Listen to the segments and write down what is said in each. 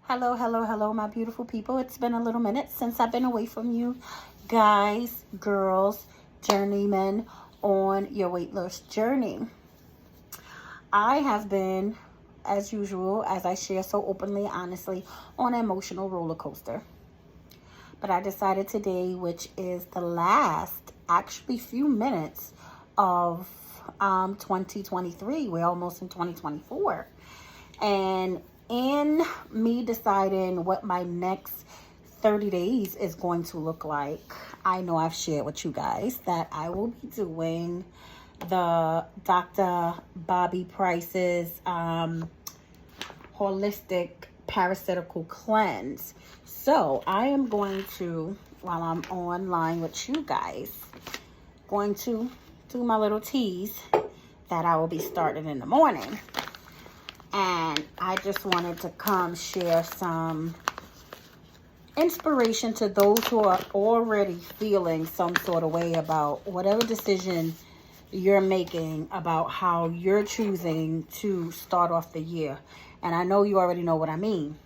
Hello, hello, hello, my beautiful people. It's been a little minute since I've been away from you guys, girls, journeymen on your weight loss journey. I have been, as usual, as I share so openly, honestly, on an emotional roller coaster. But I decided today, which is the last, actually, few minutes of 2023. We're almost in 2024. And in me deciding what my next 30 days is going to look like, I know I've shared with you guys that I will be doing the Dr. Bobby Price's holistic parasitical cleanse. So I am going to, while I'm online with you guys, going to do my little teas that I will be starting in the morning. And I just wanted to come share some inspiration to those who are already feeling some sort of way about whatever decision you're making about how you're choosing to start off the year. And I know you already know what I mean.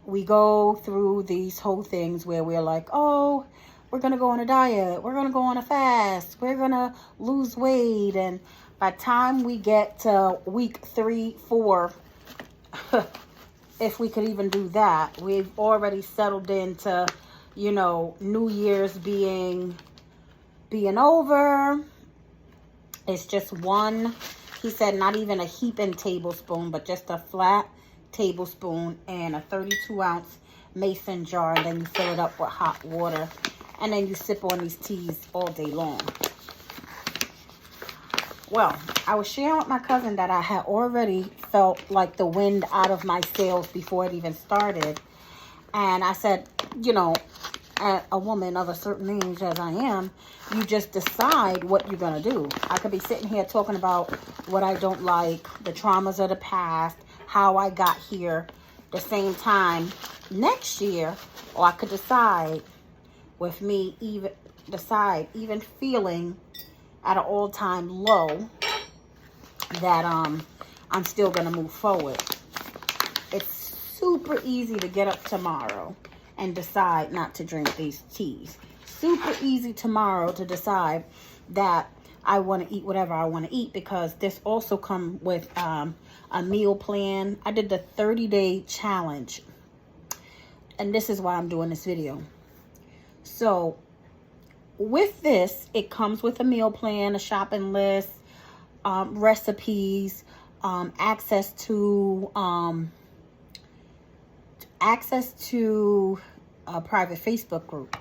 We go through these whole things where we're like, oh, we're going to go on a diet. We're going to go on a fast. We're going to lose weight. And by the time we get to week 3, 4, if we could even do that, we've already settled into, New Year's being over. It's just one, he said, not even a heaping tablespoon, but just a flat tablespoon and a 32-ounce mason jar. And then you fill it up with hot water. And then you sip on these teas all day long. Well, I was sharing with my cousin that I had already felt like the wind out of my sails before it even started. And I said, a woman of a certain age as I am, you just decide what you're going to do. I could be sitting here talking about what I don't like, the traumas of the past, how I got here. The same time next year, or I could decide with me even feeling at an all-time low that I'm still going to move forward. It's super easy to get up tomorrow and decide not to drink these teas. Super easy tomorrow to decide that I want to eat whatever I want to eat, because this also comes with a meal plan. I did the 30-day challenge, and this is why I'm doing this video. So with this, it comes with a meal plan, a shopping list, recipes, access to a private Facebook group.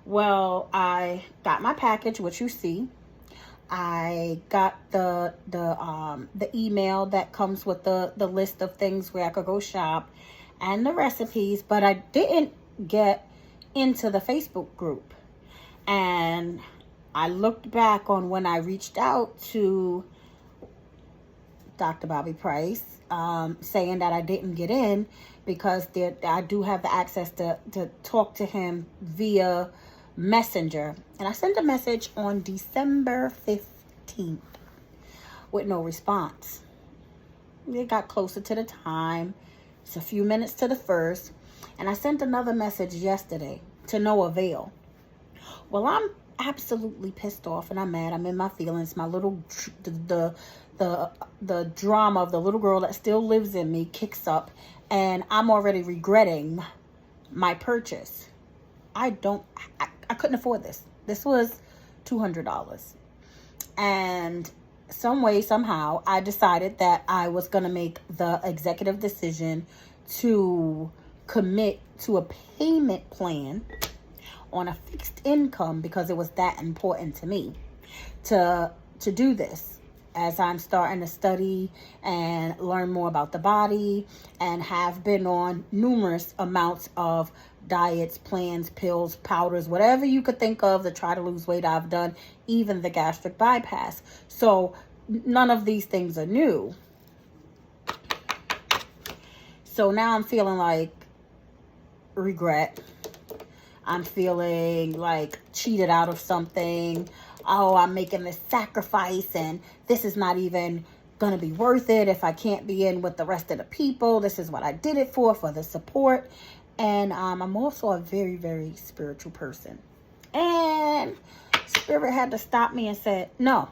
Well, I got my package, which you see. I got the email that comes with the list of things where I could go shop and the recipes, but I didn't get into the Facebook group. And I looked back on when I reached out to Dr. Bobby Price, saying that I didn't get in because I do have the access to talk to him via Messenger. And I sent a message on December 15th with no response. It got closer to the time. It's a few minutes to the first. And I sent another message yesterday to no avail. Well, I'm absolutely pissed off and I'm mad. I'm in my feelings. My little, the drama of the little girl that still lives in me kicks up, and I'm already regretting my purchase. I couldn't afford this. This was $200. And some way, somehow, I decided that I was going to make the executive decision to commit to a payment plan on a fixed income, because it was that important to me to do this, as I'm starting to study and learn more about the body, and have been on numerous amounts of diets, plans, pills, powders, whatever you could think of to try to lose weight. I've done even the gastric bypass. So none of these things are new. So now I'm feeling like regret. I'm feeling like cheated out of something. Oh, I'm making this sacrifice and this is not even going to be worth it if I can't be in with the rest of the people. This is what I did it for the support. And I'm also a very, very spiritual person. And Spirit had to stop me and said, no,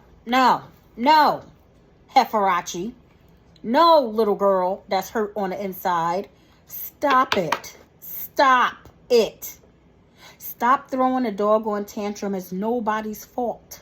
Hefarachi. No, little girl that's hurt on the inside. Stop it. Stop it. Stop throwing a doggone tantrum. It's nobody's fault.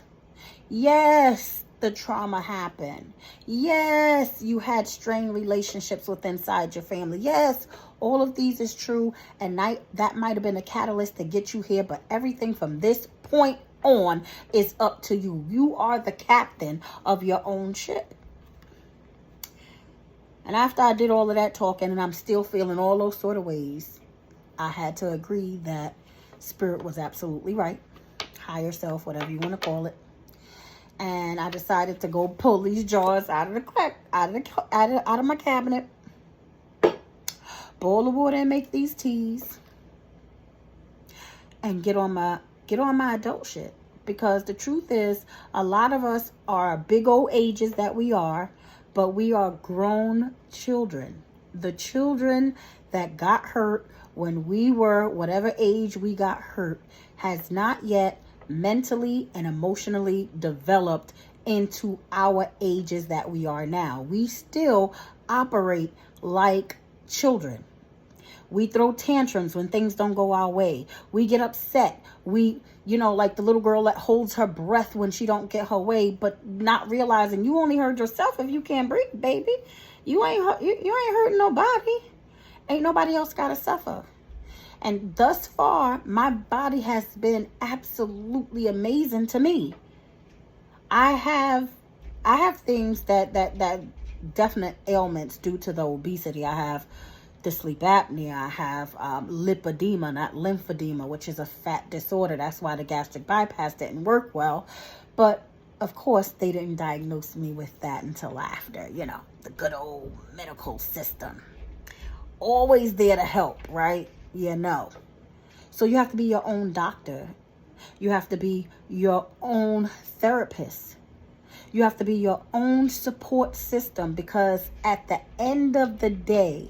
Yes, the trauma happened. Yes, you had strained relationships with inside your family. Yes, all of these is true. And that might have been a catalyst to get you here. But everything from this point on is up to you. You are the captain of your own ship. And after I did all of that talking, and I'm still feeling all those sort of ways, I had to agree that Spirit was absolutely right. Higher self, whatever you want to call it. And I decided to go pull these jars out of my cabinet, boil the water and make these teas, and get on my adult shit. Because the truth is, a lot of us are big old ages that we are, but we are grown children. The children that got hurt when we were whatever age we got hurt has not yet mentally and emotionally developed into our ages that we are now. We still operate like children. We throw tantrums when things don't go our way. We get upset. We, like the little girl that holds her breath when she don't get her way, but not realizing you only hurt yourself if you can't breathe, baby. You ain't hurting nobody. Ain't nobody else got to suffer. And thus far, my body has been absolutely amazing to me. I have things that definite ailments due to the obesity. I have the sleep apnea. I have lipedema, not lymphedema, which is a fat disorder. That's why the gastric bypass didn't work well. But of course, they didn't diagnose me with that until after, the good old medical system. Always there to help, right? So you have to be your own doctor. You have to be your own therapist. You have to be your own support system, because at the end of the day,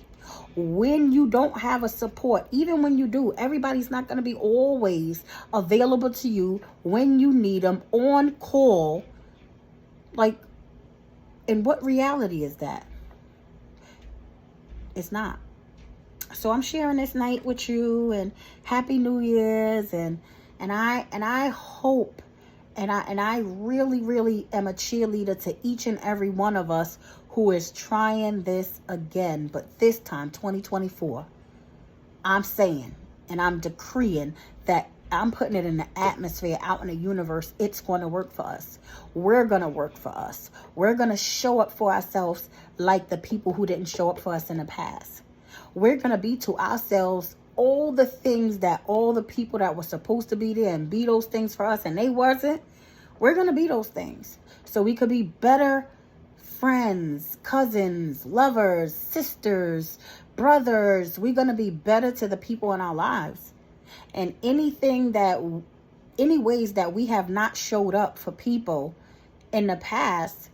when you don't have a support, even when you do, everybody's not going to be always available to you when you need them, on call. Like, in what reality is that? It's not. So I'm sharing this night with you, and Happy New Year's, and I hope, and I really, really am a cheerleader to each and every one of us who is trying this again, but this time, 2024, I'm saying, and I'm decreeing that I'm putting it in the atmosphere, out in the universe. It's going to work for us. We're going to work for us. We're going to show up for ourselves like the people who didn't show up for us in the past. We're going to be to ourselves all the things that all the people that were supposed to be there and be those things for us and they wasn't. We're going to be those things so we could be better friends, cousins, lovers, sisters, brothers. We're going to be better to the people in our lives. And any ways that we have not showed up for people in the past,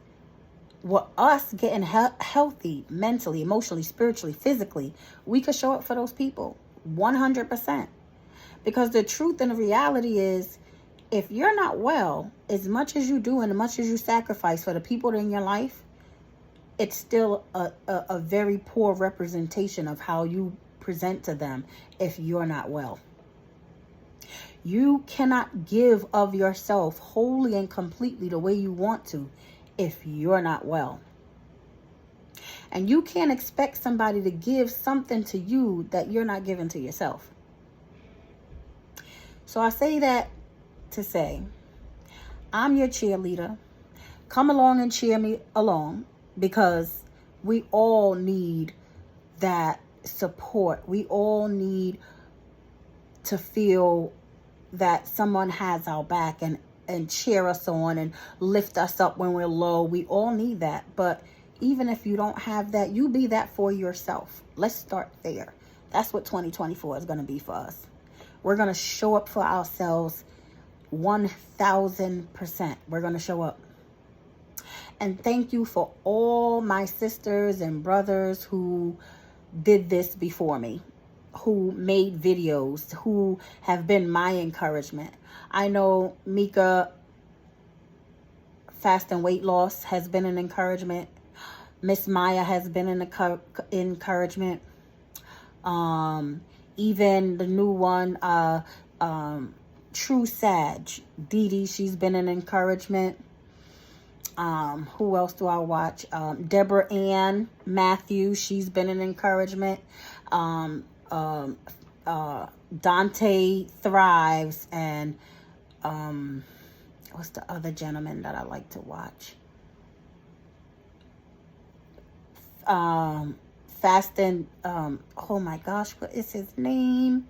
with us getting healthy mentally, emotionally, spiritually, physically, we could show up for those people 100%. Because the truth and the reality is, if you're not well, as much as you do and as much as you sacrifice for the people in your life, it's still a very poor representation of how you present to them if you're not well. You cannot give of yourself wholly and completely the way you want to if you're not well. And you can't expect somebody to give something to you that you're not giving to yourself. So I say that to say, I'm your cheerleader. Come along and cheer me along, because we all need that support. We all need to feel that someone has our back and cheer us on and lift us up when we're low. We all need that. But even if you don't have that, you be that for yourself. Let's start there. That's what 2024 is going to be for us. We're going to show up for ourselves 1,000%. We're going to show up. And thank you for all my sisters and brothers who did this before me, who made videos, who have been my encouragement. I know Mika Fast and Weight Loss has been an encouragement. Miss Maya has been an encouragement. Even the new one, True Sag, Dee Dee, she's been an encouragement. Who else do I watch? Deborah Ann Matthews, she's been an encouragement. Dante Thrives, and what's the other gentleman that I like to watch? Fast and oh my gosh, what is his name?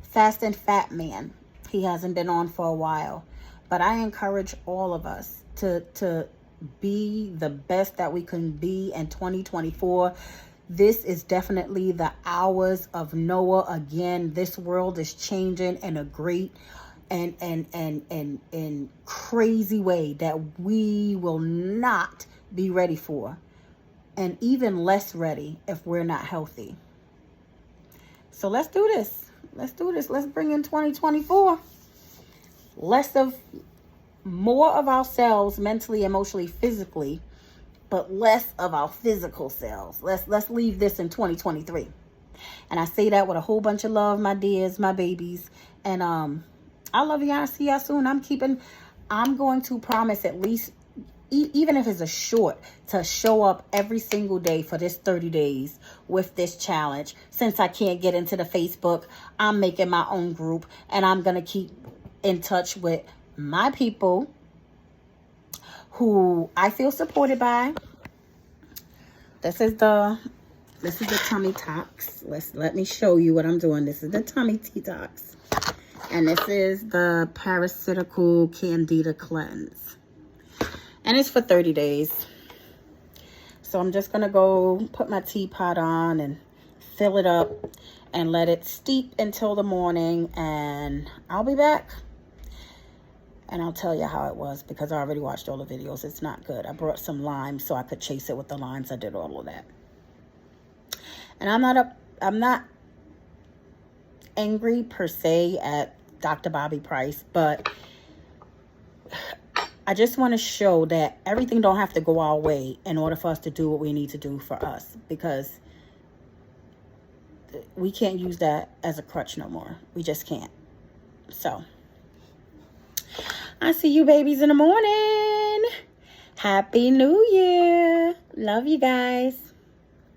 Fast and Fat Man. He hasn't been on for a while, but I encourage all of us to be the best that we can be in 2024. This is definitely the hours of Noah again. This world is changing in a great and crazy way that we will not be ready for, and even less ready if we're not healthy. So let's do this. Let's do this. Let's bring in 2024. More of ourselves mentally, emotionally, physically, but less of our physical selves. Let's leave this in 2023. And I say that with a whole bunch of love, my dears, my babies. And I love y'all. See y'all soon. I'm going to promise at least, even if it's a short, to show up every single day for this 30 days with this challenge. Since I can't get into the Facebook, I'm making my own group, and I'm going to keep in touch with my people who I feel supported by. This is the tummy talks. Let me show you what I'm doing. This is the tummy detox, and this is the parasitical candida cleanse, and it's for 30 days. So I'm just gonna go put my teapot on and fill it up and let it steep until the morning, and I'll be back. And I'll tell you how it was, because I already watched all the videos. It's not good. I brought some limes so I could chase it with the limes. I did all of that. And I'm not angry per se at Dr. Bobby Price, but I just want to show that everything don't have to go our way in order for us to do what we need to do for us, because we can't use that as a crutch no more. We just can't. So I see you babies in the morning. Happy New Year. Love you guys.